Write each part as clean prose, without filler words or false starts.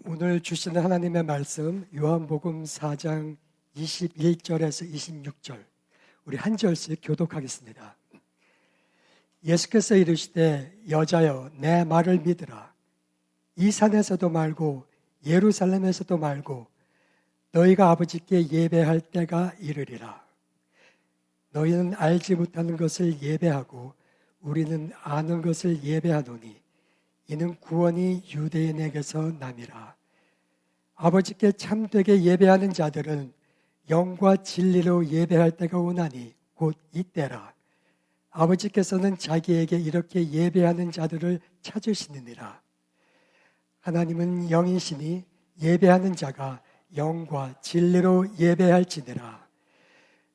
오늘 주시는 하나님의 말씀 요한복음 4장 21절에서 26절 우리 한 절씩 교독하겠습니다. 예수께서 이르시되 여자여 내 말을 믿으라. 이 산에서도 말고 예루살렘에서도 말고 너희가 아버지께 예배할 때가 이르리라. 너희는 알지 못하는 것을 예배하고 우리는 아는 것을 예배하노니 이는 구원이 유대인에게서 남이라. 아버지께 참되게 예배하는 자들은 영과 진리로 예배할 때가 오나니 곧 이때라. 아버지께서는 자기에게 이렇게 예배하는 자들을 찾으시느니라. 하나님은 영이시니 예배하는 자가 영과 진리로 예배할지니라.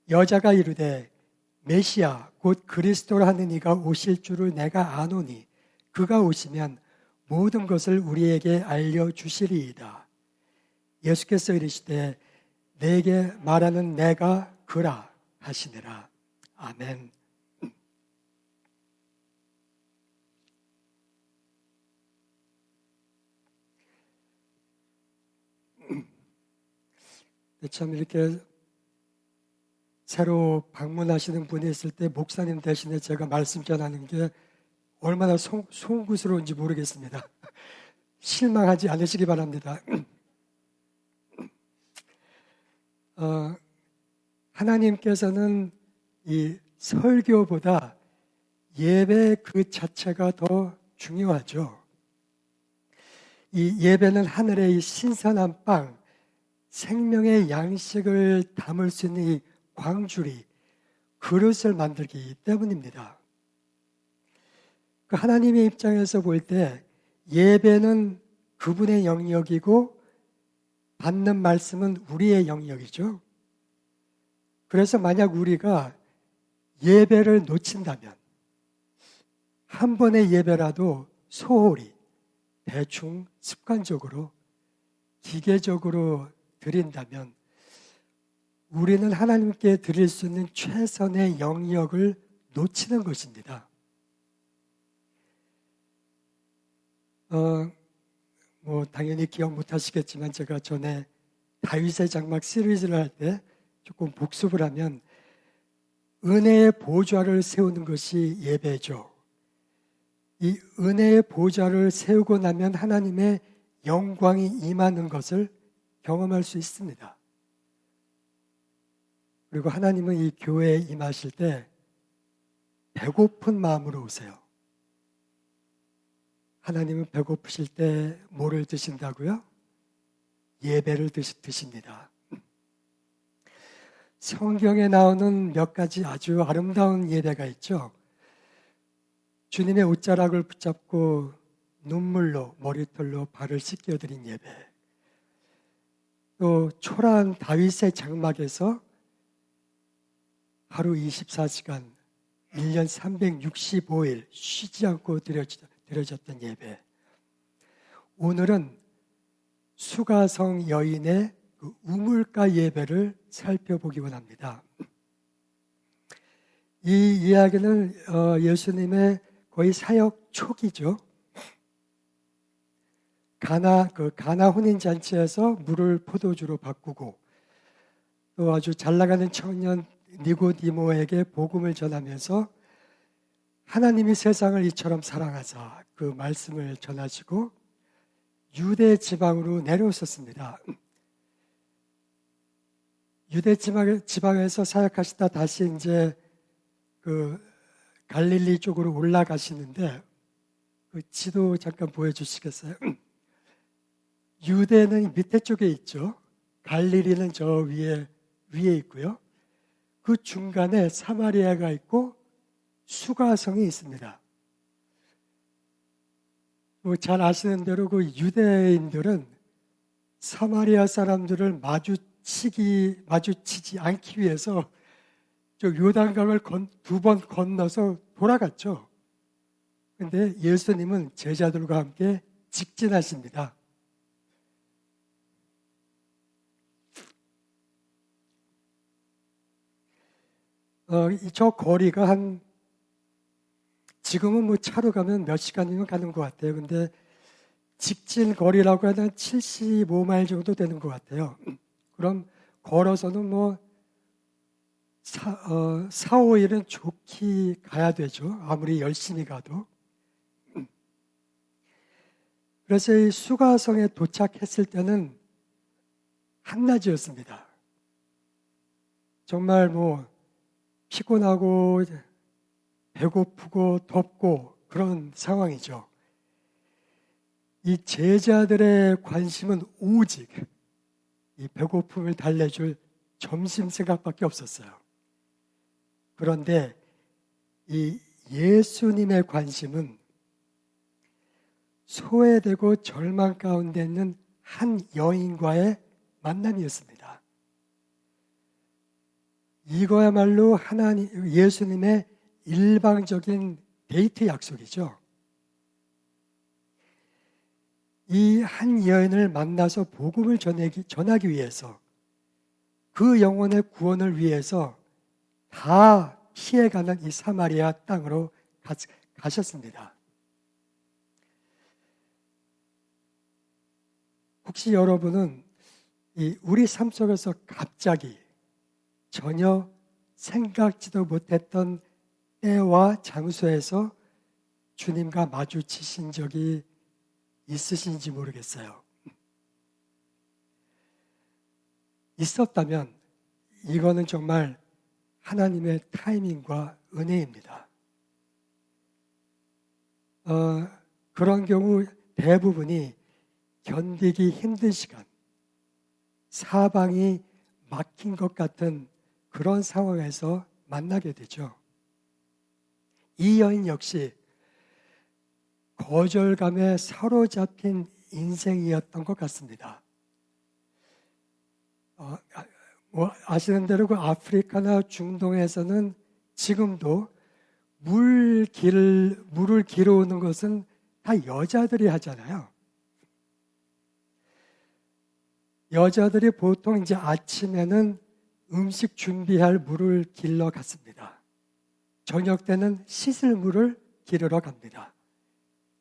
여자가 이르되 메시아 곧 그리스도라 하는 이가 오실 줄을 내가 아노니 그가 오시면 모든 것을 우리에게 알려주시리이다. 예수께서 이르시되 내게 말하는 내가 그라 하시니라. 아멘. 참 이렇게 새로 방문하시는 분이 있을 때 목사님 대신에 제가 말씀 전하는 게 얼마나 송구스러운지 모르겠습니다. 실망하지 않으시기 바랍니다. 하나님께서는 이 설교보다 예배 그 자체가 더 중요하죠. 이 예배는 하늘의 이 신선한 빵, 생명의 양식을 담을 수 있는 이 광주리, 그릇을 만들기 때문입니다. 하나님의 입장에서 볼 때 예배는 그분의 영역이고 받는 말씀은 우리의 영역이죠. 그래서 만약 우리가 예배를 놓친다면 한 번의 예배라도 소홀히 대충 습관적으로 기계적으로 드린다면 우리는 하나님께 드릴 수 있는 최선의 영역을 놓치는 것입니다. 당연히 기억 못 하시겠지만 제가 전에 다윗의 장막 시리즈를 할 때 조금 복습을 하면 은혜의 보좌를 세우는 것이 예배죠. 이 은혜의 보좌를 세우고 나면 하나님의 영광이 임하는 것을 경험할 수 있습니다. 그리고 하나님은 이 교회에 임하실 때 배고픈 마음으로 오세요. 하나님은 배고프실 때 뭐를 드신다고요? 예배를 드십니다. 성경에 나오는 몇 가지 아주 아름다운 예배가 있죠. 주님의 옷자락을 붙잡고 눈물로 머리털로 발을 씻겨드린 예배. 또 초라한 다윗의 장막에서 하루 24시간 1년 365일 쉬지 않고 드려졌던 예배. 오늘은 수가성 여인의 그 우물가 예배를 살펴보기 원합니다. 이 이야기는 예수님의 거의 사역 초기죠. 가나 혼인 잔치에서 물을 포도주로 바꾸고 또 아주 잘 나가는 청년 니고디모에게 복음을 전하면서 하나님이 세상을 이처럼 사랑하사 그 말씀을 전하시고 유대 지방으로 내려오셨습니다. 유대 지방에서 사역하시다 다시 이제 그 갈릴리 쪽으로 올라가시는데 그 지도 잠깐 보여주시겠어요? 유대는 밑에 쪽에 있죠. 갈릴리는 저 위에 있고요. 그 중간에 사마리아가 있고 수가성이 있습니다. 잘 아시는 대로 그 유대인들은 사마리아 사람들을 마주치지 않기 위해서 저 요단강을 2번 건너서 돌아갔죠. 그런데 예수님은 제자들과 함께 직진하십니다. 저 거리가 지금은 차로 가면 몇 시간이면 가는 것 같아요. 근데 직진 거리라고 하면 75마일 정도 되는 것 같아요. 그럼 걸어서는 뭐 4-5일은 좋게 가야 되죠. 아무리 열심히 가도. 그래서 이 수가성에 도착했을 때는 한낮이었습니다. 정말 뭐 피곤하고 배고프고 덥고 그런 상황이죠. 이 제자들의 관심은 오직 이 배고픔을 달래줄 점심 생각밖에 없었어요. 그런데 이 예수님의 관심은 소외되고 절망 가운데 있는 한 여인과의 만남이었습니다. 이거야말로 예수님의 일방적인 데이트 약속이죠. 이 한 여인을 만나서 복음을 전하기 위해서, 그 영혼의 구원을 위해서 다 피해가는 이 사마리아 땅으로 가셨습니다. 혹시 여러분은 우리 삶 속에서 갑자기 전혀 생각지도 못했던 때와 장소에서 주님과 마주치신 적이 있으신지 모르겠어요. 있었다면 이거는 정말 하나님의 타이밍과 은혜입니다. 그런 경우 대부분이 견디기 힘든 시간, 사방이 막힌 것 같은 그런 상황에서 만나게 되죠. 이 여인 역시 거절감에 사로잡힌 인생이었던 것 같습니다. 아시는 대로 그 아프리카나 중동에서는 지금도 물을 길어오는 것은 다 여자들이 하잖아요. 여자들이 보통 이제 아침에는 음식 준비할 물을 길러 갔습니다. 저녁 때는 씻을 물을 기르러 갑니다.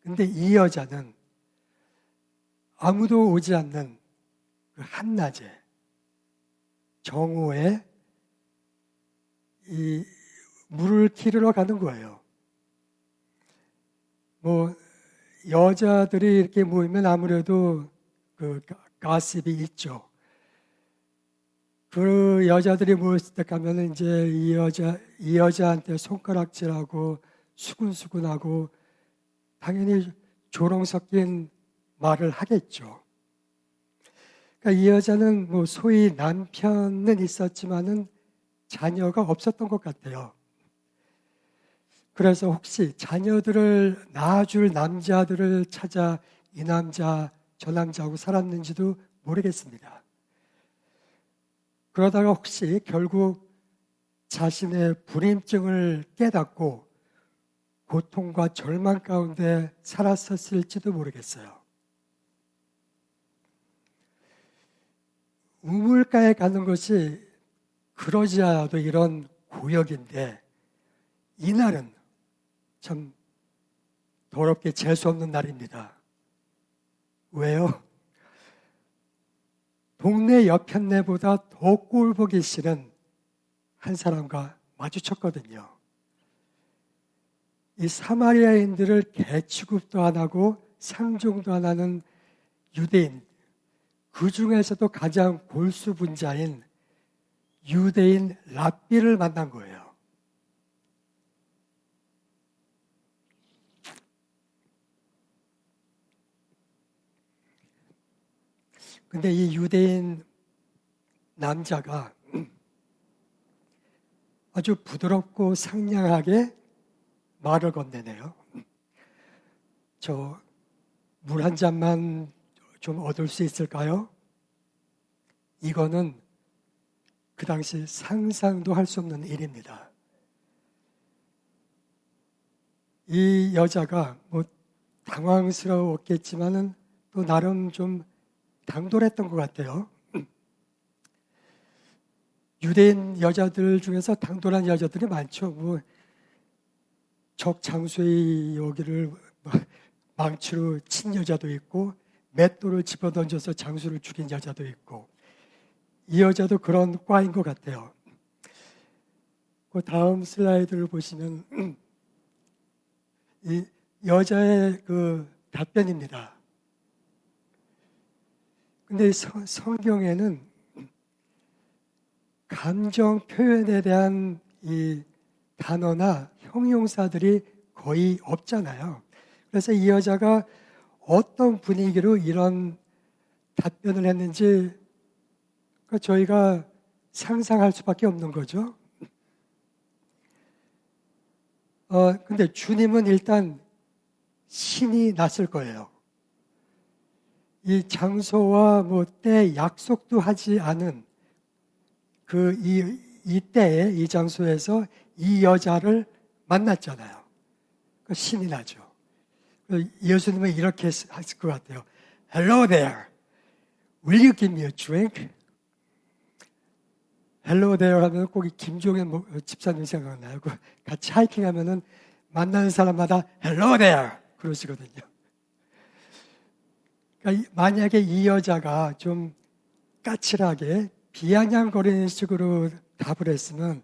근데 이 여자는 아무도 오지 않는 그 한낮에 정오에 이 물을 기르러 가는 거예요. 뭐 여자들이 이렇게 모이면 아무래도 그 가십이 있죠. 그 여자들이 모였을 때 가면은 이제 이 여자한테 손가락질하고 수근수근하고 당연히 조롱 섞인 말을 하겠죠. 그러니까 이 여자는 뭐 소위 남편은 있었지만은 자녀가 없었던 것 같아요. 그래서 혹시 자녀들을 낳아줄 남자들을 찾아 이 남자 저 남자하고 살았는지도 모르겠습니다. 그러다가 혹시 결국 자신의 불임증을 깨닫고 고통과 절망 가운데 살았었을지도 모르겠어요. 우물가에 가는 것이 그러지 않아도 이런 고역인데 이날은 참 더럽게 재수없는 날입니다. 왜요? 동네 여편네보다 더 꼴보기 싫은 한 사람과 마주쳤거든요. 이 사마리아인들을 개취급도 안 하고 상종도 안 하는 유대인, 그 중에서도 가장 골수분자인 유대인 랍비를 만난 거예요. 근데 이 유대인 남자가 아주 부드럽고 상냥하게 말을 건네네요. 저 물 한 잔만 좀 얻을 수 있을까요? 이거는 그 당시 상상도 할 수 없는 일입니다. 이 여자가 뭐 당황스러웠겠지만은 또 나름 좀 당돌했던 것 같아요. 유대인 여자들 중에서 당돌한 여자들이 많죠. 뭐 적장수의 여기를 망치로 친 여자도 있고 맷돌을 집어던져서 장수를 죽인 여자도 있고 이 여자도 그런 과인 것 같아요. 그 다음 슬라이드를 보시면 이 여자의 그 답변입니다. 근데 성경에는 감정 표현에 대한 이 단어나 형용사들이 거의 없잖아요. 그래서 이 여자가 어떤 분위기로 이런 답변을 했는지 저희가 상상할 수밖에 없는 거죠. 근데 주님은 일단 신이 났을 거예요. 이 장소와 뭐 때 약속도 하지 않은 이 때에 이 장소에서 이 여자를 만났잖아요. 신이 나죠. 예수님은 이렇게 하실 것 같아요. Hello there. Will you give me a drink? Hello there 하면 꼭 김종현 집사님 생각나요. 같이 하이킹하면은 만나는 사람마다 Hello there 그러시거든요. 그러니까 만약에 이 여자가 좀 까칠하게 비아냥거리는 식으로 답을 했으면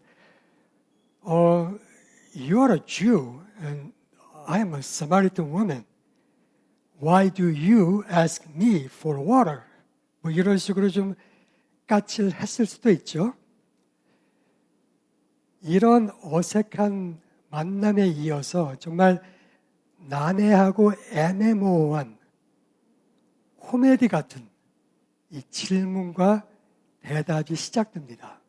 You are a Jew and I am a Samaritan woman. Why do you ask me for water? 뭐 이런 식으로 좀 까칠했을 수도 있죠. 이런 어색한 만남에 이어서 정말 난해하고 애매모호한 코미디 같은 이 질문과 대답이 시작됩니다.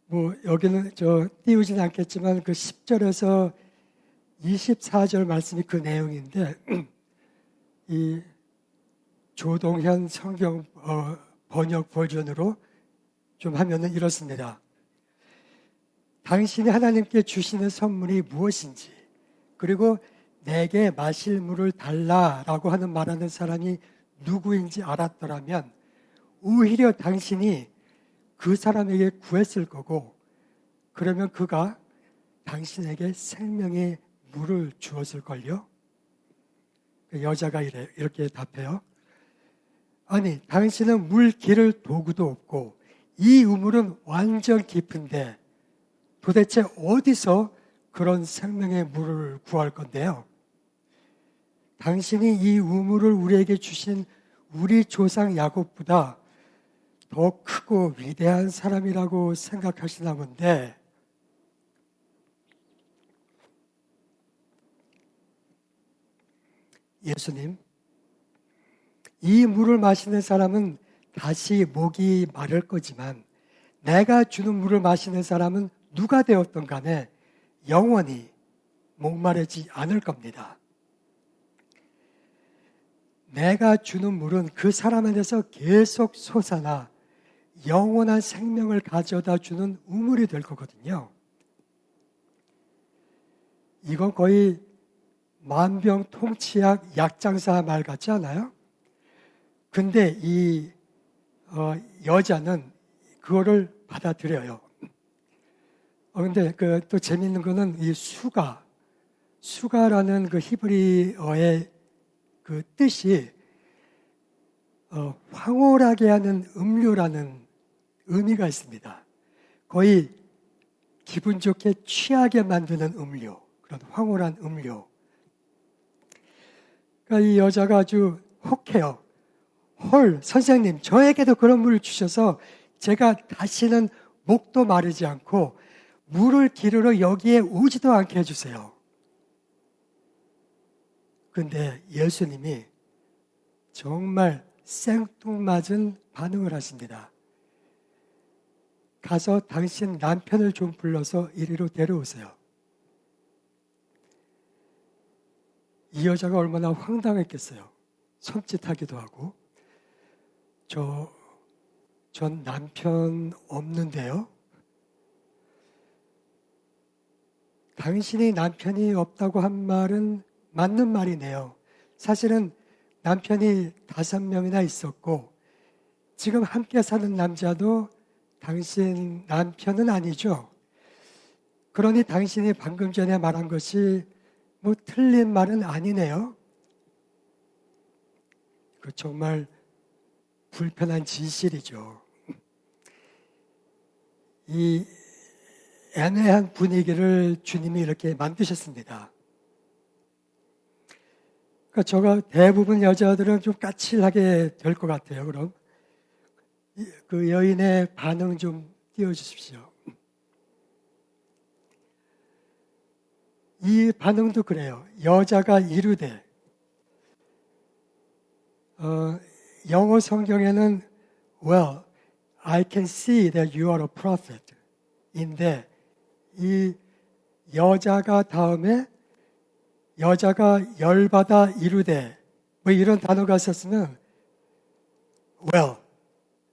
뭐 여기는 띄우진 않겠지만 그 10절에서 24절 말씀이 그 내용인데 이 조동현 성경 번역 버전으로 좀 하면은 이렇습니다. 당신이 하나님께 주시는 선물이 무엇인지 그리고 내게 마실 물을 달라라고 하는 말하는 사람이 누구인지 알았더라면 오히려 당신이 그 사람에게 구했을 거고 그러면 그가 당신에게 생명의 물을 주었을걸요. 여자가 이렇게 답해요. 아니 당신은 물 기를 도구도 없고 이 우물은 완전 깊은데 도대체 어디서 그런 생명의 물을 구할 건데요? 당신이 이 우물을 우리에게 주신 우리 조상 야곱보다 더 크고 위대한 사람이라고 생각하시나 본데 예수님, 이 물을 마시는 사람은 다시 목이 마를 거지만 내가 주는 물을 마시는 사람은 누가 되었든 간에 영원히 목마르지 않을 겁니다. 내가 주는 물은 그 사람 안에서 계속 솟아나 영원한 생명을 가져다 주는 우물이 될 거거든요. 이건 거의 만병통치약 약장사 말 같지 않아요? 근데 이 여자는 그거를 받아들여요. 근데 또 재밌는 거는 이 수가라는 그 히브리어의 그 뜻이 황홀하게 하는 음료라는 의미가 있습니다. 거의 기분 좋게 취하게 만드는 음료, 그런 황홀한 음료. 그러니까 이 여자가 아주 혹해요. 헐, 선생님, 저에게도 그런 물을 주셔서 제가 다시는 목도 마르지 않고 물을 기르러 여기에 오지도 않게 해주세요. 근데 예수님이 정말 생뚱맞은 반응을 하십니다. 가서 당신 남편을 좀 불러서 이리로 데려오세요. 이 여자가 얼마나 황당했겠어요. 섬찟하기도 하고. 전 남편 없는데요. 당신이 남편이 없다고 한 말은 맞는 말이네요. 사실은 남편이 5명이나 있었고 지금 함께 사는 남자도 당신 남편은 아니죠. 그러니 당신이 방금 전에 말한 것이 뭐 틀린 말은 아니네요. 그 정말 불편한 진실이죠. 이 애매한 분위기를 주님이 이렇게 만드셨습니다. 그러니까 저가 대부분 여자들은 좀 까칠하게 될 것 같아요. 그럼 그 여인의 반응 좀 띄워주십시오. 이 반응도 그래요. 여자가 이르되, 영어 성경에는 Well, I can see that you are a prophet 인데 이 여자가 다음에 여자가 열받아 이르되 뭐 이런 단어가 있었으면 Well,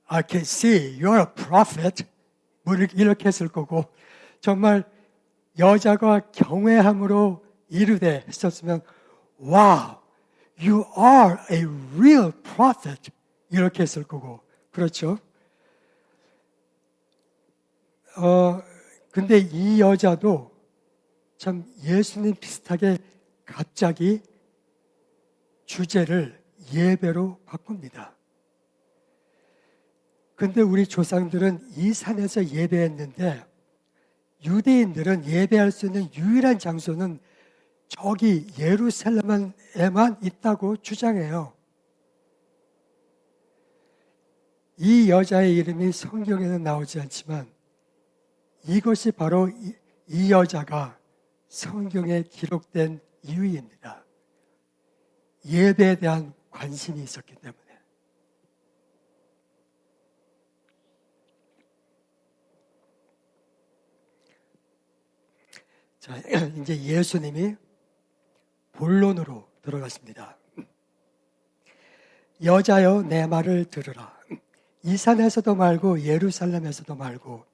I can see you are a prophet 뭐 이렇게 했을 거고 정말 여자가 경외함으로 이르되 했었으면 Wow, you are a real prophet 이렇게 했을 거고 그렇죠? 근데 이 여자도 참 예수님 비슷하게 갑자기 주제를 예배로 바꿉니다. 근데 우리 조상들은 이 산에서 예배했는데 유대인들은 예배할 수 있는 유일한 장소는 저기 예루살렘에만 있다고 주장해요. 이 여자의 이름이 성경에는 나오지 않지만 이것이 바로 이 여자가 성경에 기록된 이유입니다. 예배에 대한 관심이 있었기 때문에. 자, 이제 예수님이 본론으로 들어갔습니다. 여자여 내 말을 들으라. 이 산에서도 말고 예루살렘에서도 말고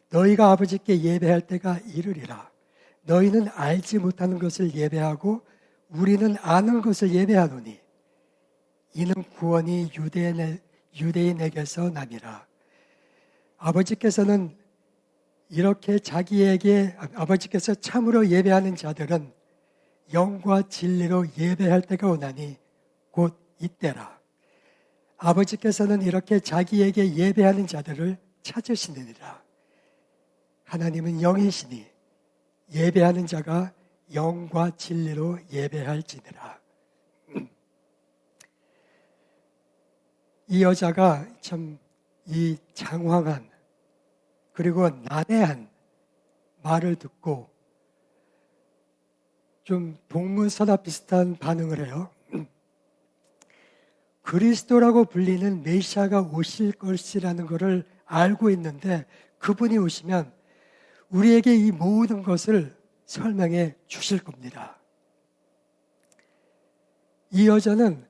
너희가 아버지께 예배할 때가 이르리라. 너희는 알지 못하는 것을 예배하고 우리는 아는 것을 예배하노니 이는 구원이 유대인에게서 남이라. 아버지께서는 이렇게 아버지께서 참으로 예배하는 자들은 영과 진리로 예배할 때가 오나니 곧 이때라. 아버지께서는 이렇게 자기에게 예배하는 자들을 찾으시느니라. 하나님은 영이시니 예배하는 자가 영과 진리로 예배할지니라. 이 여자가 참 이 장황한 그리고 난해한 말을 듣고 좀 동문서답 비슷한 반응을 해요. 그리스도라고 불리는 메시아가 오실 것이라는 것을 알고 있는데 그분이 오시면 우리에게 이 모든 것을 설명해 주실 겁니다. 이 여자는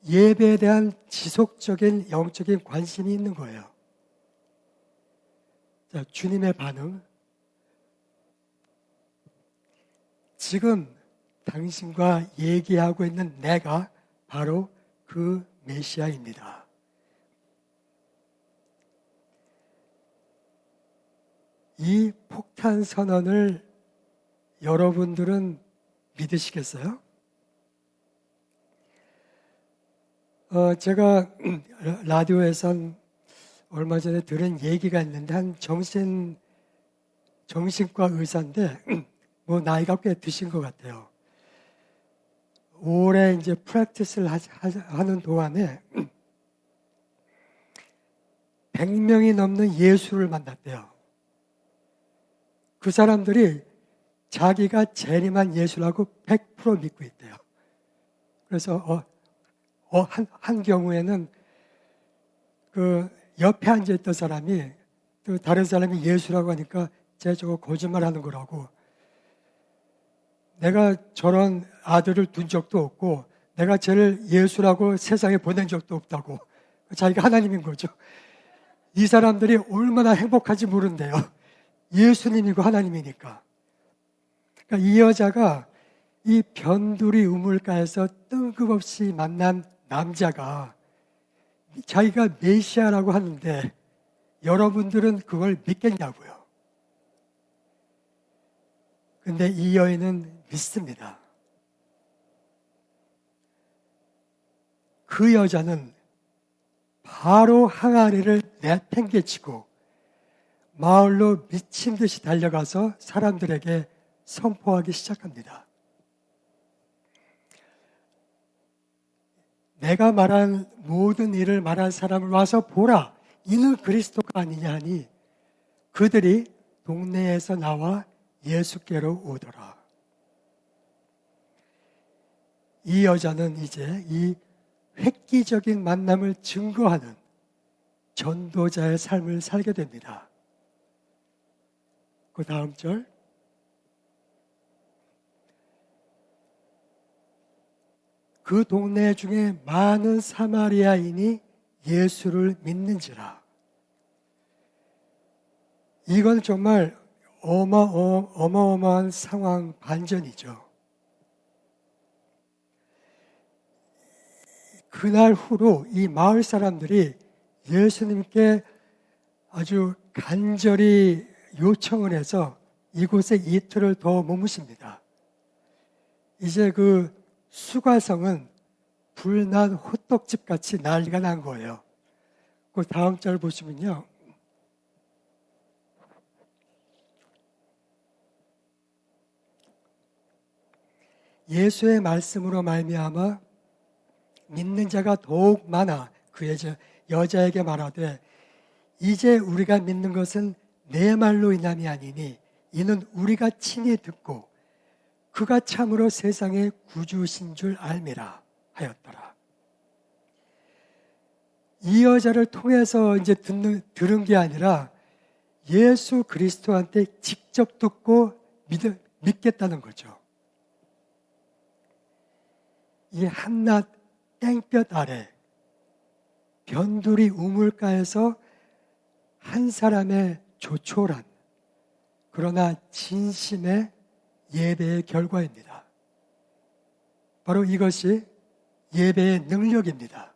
예배에 대한 지속적인 영적인 관심이 있는 거예요. 자, 주님의 반응. 지금 당신과 얘기하고 있는 내가 바로 그 메시아입니다. 이 폭탄 선언을 여러분들은 믿으시겠어요? 제가 라디오에선 얼마 전에 들은 얘기가 있는데 한 정신과 의사인데 뭐 나이가 꽤 드신 것 같아요. 오래 이제 프랙티스를 하는 동안에 100명이 넘는 예수를 만났대요. 그 사람들이 자기가 재림한 예수라고 100% 믿고 있대요. 그래서 한 경우에는 그 옆에 앉아있던 사람이 또 다른 사람이 예수라고 하니까 쟤 저거 거짓말하는 거라고. 내가 저런 아들을 둔 적도 없고 내가 쟤를 예수라고 세상에 보낸 적도 없다고. 자기가 하나님인 거죠. 이 사람들이 얼마나 행복한지 모른대요. 예수님이고 하나님이니까. 그러니까 이 여자가 이 변두리 우물가에서 뜬금없이 만난 남자가 자기가 메시아라고 하는데 여러분들은 그걸 믿겠냐고요. 근데 이 여인은 믿습니다. 그 여자는 바로 항아리를 내팽개치고 마을로 미친 듯이 달려가서 사람들에게 선포하기 시작합니다. 내가 말한 모든 일을 말한 사람을 와서 보라. 이는 그리스도가 아니냐 하니 그들이 동네에서 나와 예수께로 오더라. 이 여자는 이제 이 획기적인 만남을 증거하는 전도자의 삶을 살게 됩니다. 그 다음 절. 그 동네 중에 많은 사마리아인이 예수를 믿는지라. 이건 정말 어마어마한 상황 반전이죠. 그날 후로 이 마을 사람들이 예수님께 아주 간절히 요청을 해서 이곳에 이틀을 더 머무십니다. 이제 그 수가성은 불난 호떡집 같이 난리가 난 거예요. 그 다음 절 보시면요. 예수의 말씀으로 말미암아 믿는 자가 더욱 많아 그 여자에게 말하되 이제 우리가 믿는 것은 내 말로 인함이 아니니 이는 우리가 친히 듣고 그가 참으로 세상의 구주신 줄 알미라 하였더라. 이 여자를 통해서 이제 들은 게 아니라 예수 그리스도한테 직접 듣고 믿겠다는 거죠. 이 한낮 땡볕 아래 변두리 우물가에서 한 사람의 조촐한 그러나 진심의 예배의 결과입니다. 바로 이것이 예배의 능력입니다.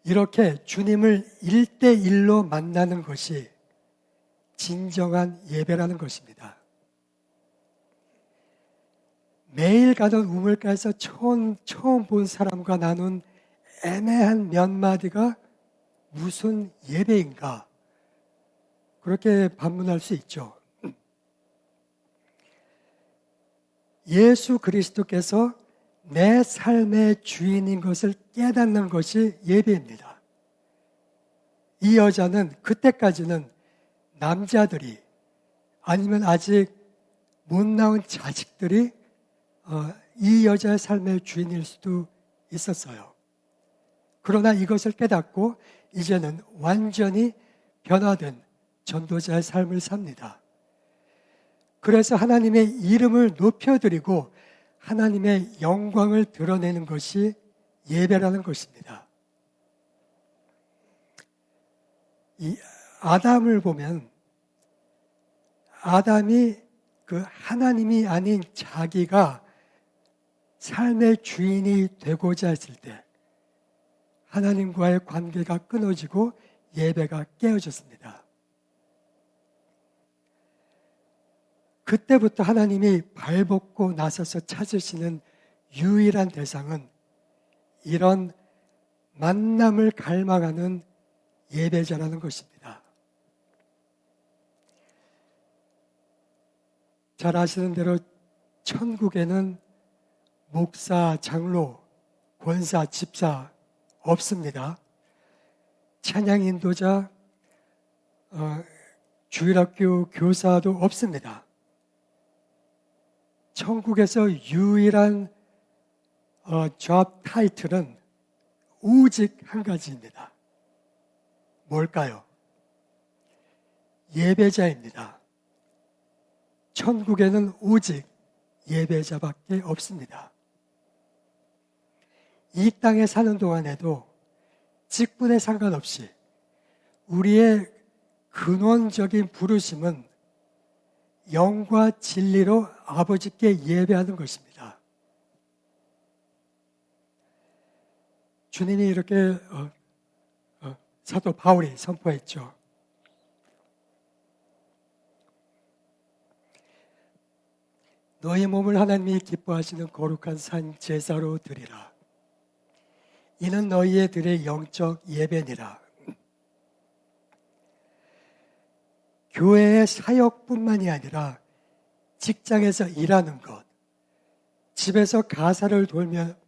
이렇게 주님을 1대1로 만나는 것이 진정한 예배라는 것입니다. 매일 가던 우물가에서 처음 본 사람과 나눈 애매한 몇 마디가 무슨 예배인가? 그렇게 반문할 수 있죠. 예수 그리스도께서 내 삶의 주인인 것을 깨닫는 것이 예배입니다. 이 여자는 그때까지는 남자들이 아니면 아직 못 낳은 자식들이 이 여자의 삶의 주인일 수도 있었어요. 그러나 이것을 깨닫고 이제는 완전히 변화된 전도자의 삶을 삽니다. 그래서 하나님의 이름을 높여드리고 하나님의 영광을 드러내는 것이 예배라는 것입니다. 이 아담을 보면 아담이 그 하나님이 아닌 자기가 삶의 주인이 되고자 했을 때 하나님과의 관계가 끊어지고 예배가 깨어졌습니다. 그때부터 하나님이 발벗고 나서서 찾으시는 유일한 대상은 이런 만남을 갈망하는 예배자라는 것입니다. 잘 아시는 대로 천국에는 목사, 장로, 권사, 집사 없습니다. 찬양 인도자, 주일학교 교사도 없습니다. 천국에서 유일한 잡 타이틀은 오직 한 가지입니다. 뭘까요? 예배자입니다. 천국에는 오직 예배자밖에 없습니다. 이 땅에 사는 동안에도 직분에 상관없이 우리의 근원적인 부르심은 영과 진리로 아버지께 예배하는 것입니다. 주님이 이렇게 사도 바울이 선포했죠. 너희 몸을 하나님이 기뻐하시는 거룩한 산 제사로 드리라. 이는 너희의 들의 영적 예배니라. 교회의 사역뿐만이 아니라 직장에서 일하는 것, 집에서 가사를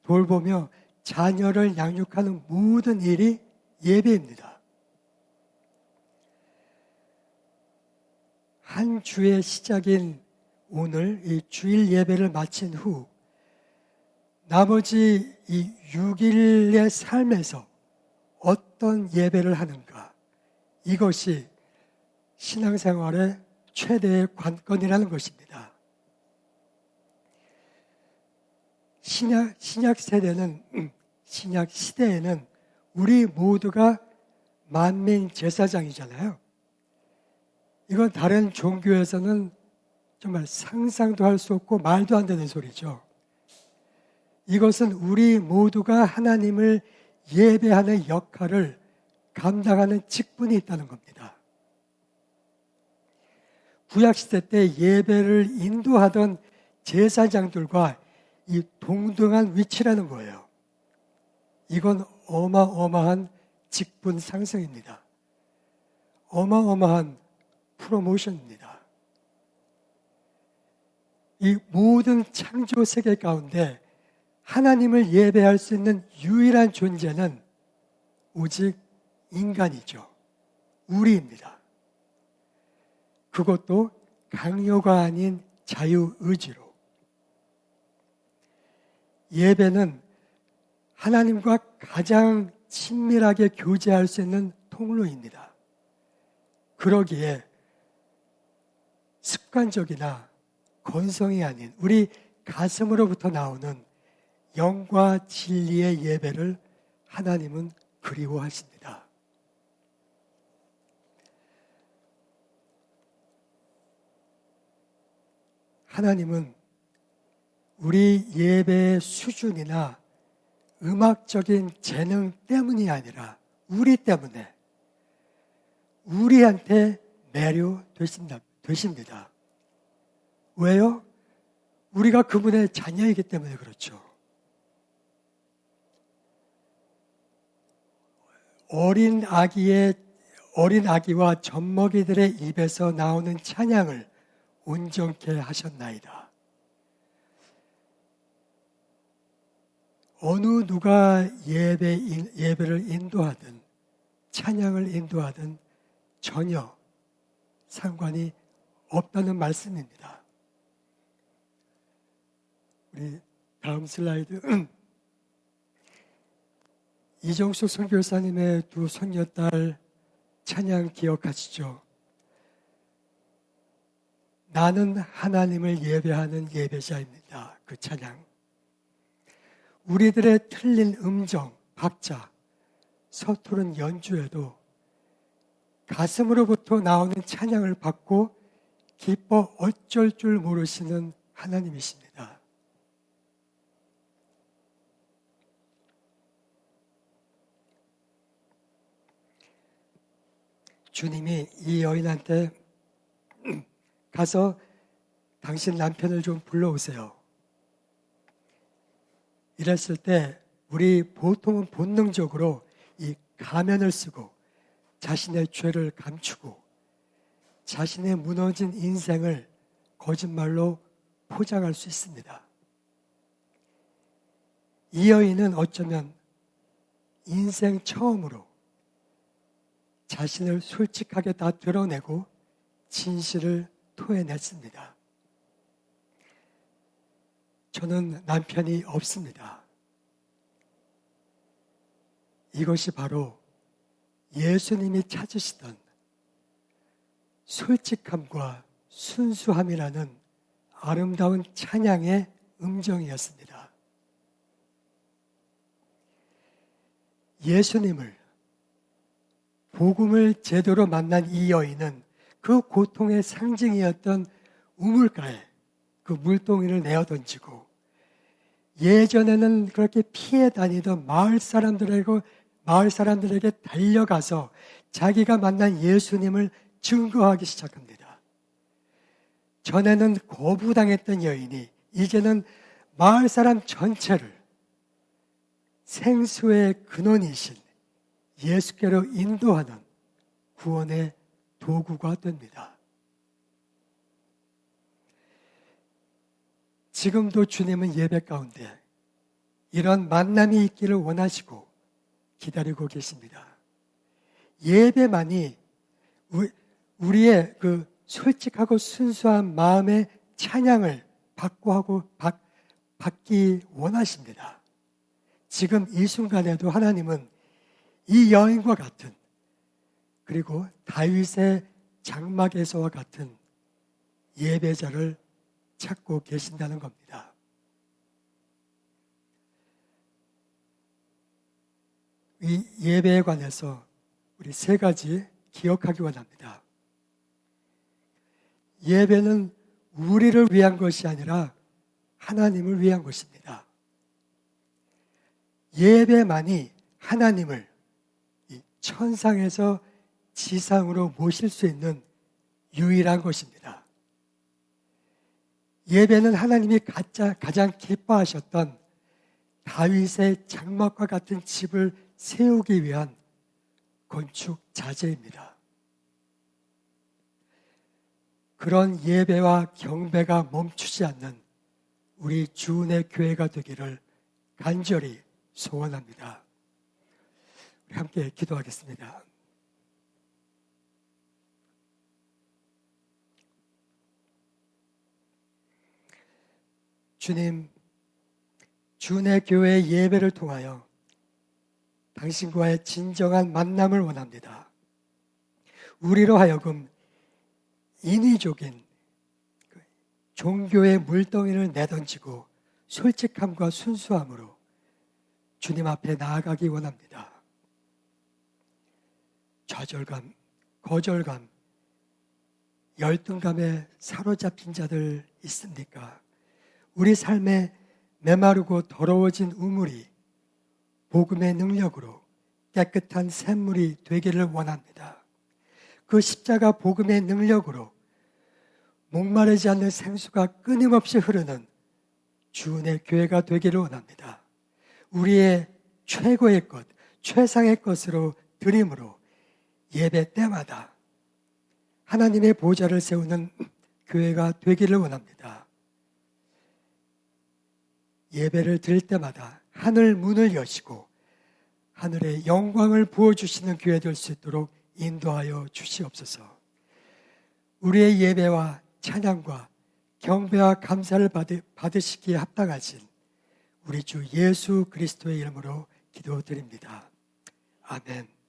돌보며 자녀를 양육하는 모든 일이 예배입니다. 한 주의 시작인 오늘 이 주일 예배를 마친 후 나머지 이 6일의 삶에서 어떤 예배를 하는가, 이것이 신앙생활의 최대의 관건이라는 것입니다. 신약 시대에는 우리 모두가 만민 제사장이잖아요. 이건 다른 종교에서는 정말 상상도 할 수 없고 말도 안 되는 소리죠. 이것은 우리 모두가 하나님을 예배하는 역할을 감당하는 직분이 있다는 겁니다. 구약시대 때 예배를 인도하던 제사장들과 이 동등한 위치라는 거예요. 이건 어마어마한 직분 상승입니다. 어마어마한 프로모션입니다. 이 모든 창조 세계 가운데 하나님을 예배할 수 있는 유일한 존재는 오직 인간이죠. 우리입니다. 그것도 강요가 아닌 자유의지로. 예배는 하나님과 가장 친밀하게 교제할 수 있는 통로입니다. 그러기에 습관적이나 건성이 아닌 우리 가슴으로부터 나오는 영과 진리의 예배를 하나님은 그리워하십니다. 하나님은 우리 예배의 수준이나 음악적인 재능 때문이 아니라 우리 때문에 우리한테 매료되십니다. 왜요? 우리가 그분의 자녀이기 때문에 그렇죠. 어린 아기와 젖먹이들의 입에서 나오는 찬양을 온전케 하셨나이다. 어느 누가 예배를 인도하든 찬양을 인도하든 전혀 상관이 없다는 말씀입니다. 우리 다음 슬라이드. 이정수 선교사님의 두 손녀딸 찬양 기억하시죠? 나는 하나님을 예배하는 예배자입니다. 그 찬양. 우리들의 틀린 음정, 박자, 서투른 연주에도 가슴으로부터 나오는 찬양을 받고 기뻐 어쩔 줄 모르시는 하나님이십니다. 주님이 이 여인한테 가서 당신 남편을 좀 불러오세요. 이랬을 때 우리 보통은 본능적으로 이 가면을 쓰고 자신의 죄를 감추고 자신의 무너진 인생을 거짓말로 포장할 수 있습니다. 이 여인은 어쩌면 인생 처음으로 자신을 솔직하게 다 드러내고 진실을 토해냈습니다. 저는 남편이 없습니다. 이것이 바로 예수님이 찾으시던 솔직함과 순수함이라는 아름다운 찬양의 음정이었습니다. 예수님을, 복음을 제대로 만난 이 여인은 그 고통의 상징이었던 우물가에 그 물동이를 내어 던지고 예전에는 그렇게 피해 다니던 마을 사람들에게 달려가서 자기가 만난 예수님을 증거하기 시작합니다. 전에는 거부당했던 여인이 이제는 마을 사람 전체를 생수의 근원이신 예수께로 인도하는 구원의 도구가 됩니다. 지금도 주님은 예배 가운데 이런 만남이 있기를 원하시고 기다리고 계십니다. 예배만이 우리의 그 솔직하고 순수한 마음의 찬양을 받기 원하십니다. 지금 이 순간에도 하나님은 이 여인과 같은, 그리고 다윗의 장막에서와 같은 예배자를 찾고 계신다는 겁니다. 이 예배에 관해서 우리 세 가지 기억하기 원합니다. 예배는 우리를 위한 것이 아니라 하나님을 위한 것입니다. 예배만이 하나님을 이 천상에서 지상으로 모실 수 있는 유일한 것입니다. 예배는 하나님이 가장 기뻐하셨던 다윗의 장막과 같은 집을 세우기 위한 건축 자재입니다. 그런 예배와 경배가 멈추지 않는 우리 주은혜 교회가 되기를 간절히 소원합니다. 우리 함께 기도하겠습니다. 주님, 주은혜 교회의 예배를 통하여 당신과의 진정한 만남을 원합니다. 우리로 하여금 인위적인 종교의 물덩이를 내던지고 솔직함과 순수함으로 주님 앞에 나아가기 원합니다. 좌절감, 거절감, 열등감에 사로잡힌 자들 있습니까? 우리 삶에 메마르고 더러워진 우물이 복음의 능력으로 깨끗한 샘물이 되기를 원합니다. 그 십자가 복음의 능력으로 목마르지 않는 생수가 끊임없이 흐르는 주은혜 교회가 되기를 원합니다. 우리의 최고의 것, 최상의 것으로 드림으로 예배 때마다 하나님의 보좌를 세우는 교회가 되기를 원합니다. 예배를 드릴 때마다 하늘 문을 여시고 하늘의 영광을 부어주시는 교회 될 수 있도록 인도하여 주시옵소서. 우리의 예배와 찬양과 경배와 감사를 받으시기에 합당하신 우리 주 예수 그리스도의 이름으로 기도드립니다. 아멘.